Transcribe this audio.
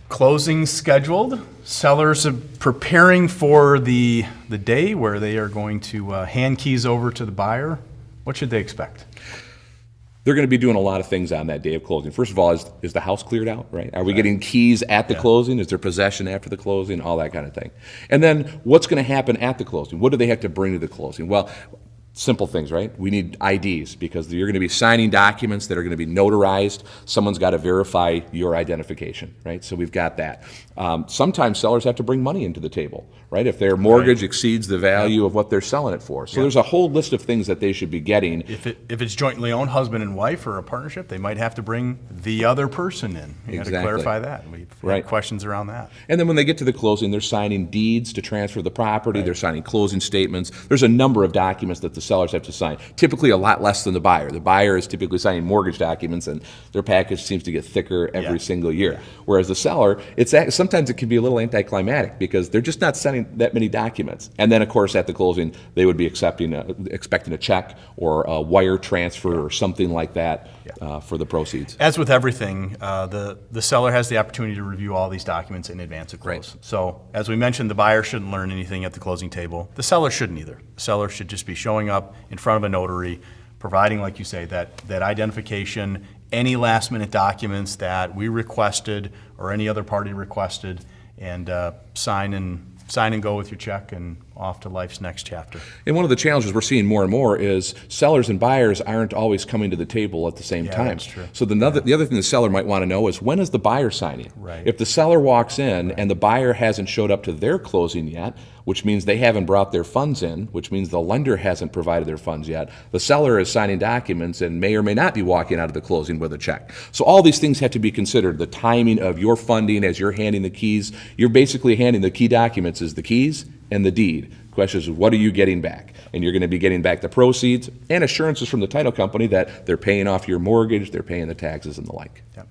Closing scheduled. Sellers are preparing for the day where they are going to hand keys over to the buyer. What should they expect? They're going to be doing a lot of things on that day of closing. First of all, is the house cleared out, right? Are we getting keys at the closing? Is there possession after the closing? All that kind of thing. And then what's going to happen at the closing? What do they have to bring to the closing? Well, simple things, right? We need IDs because you're going to be signing documents that are going to be notarized. Someone's got to verify your identification, right? So we've got that. Sometimes sellers have to bring money into the table, right? If their mortgage exceeds the value of what they're selling it for. So there's a whole list of things that they should be getting. If it's jointly owned, husband and wife, or a partnership, they might have to bring the other person in. You got to clarify that. We've had questions around that. And then when they get to the closing, they're signing deeds to transfer the property. They're signing closing statements. There's a number of documents that the sellers have to sign. Typically a lot less than the buyer. The buyer is typically signing mortgage documents, and their package seems to get thicker every single year. Whereas the seller, sometimes it can be a little anticlimactic because they're just not sending that many documents. And then, of course, at the closing, they would be expecting a check or a wire transfer or something like that for the proceeds. As with everything, the seller has the opportunity to review all these documents in advance of close. So, as we mentioned, the buyer shouldn't learn anything at the closing table. The seller shouldn't either. The seller should just be showing up in front of a notary, providing, like you say, that identification, any last-minute documents that we requested or any other party requested, and sign and go with your check and off to life's next chapter. And one of the challenges we're seeing more and more is sellers and buyers aren't always coming to the table at the same time. That's true. So the other thing the seller might want to know is, when is the buyer signing? Right. If the seller walks in and the buyer hasn't showed up to their closing yet, which means they haven't brought their funds in, which means the lender hasn't provided their funds yet, the seller is signing documents and may or may not be walking out of the closing with a check. So all these things have to be considered. The timing of your funding as you're handing the keys, you're basically handing the key documents as the keys and the deed. The question is, what are you getting back? And you're going to be getting back the proceeds and assurances from the title company that they're paying off your mortgage, they're paying the taxes and the like. Yep.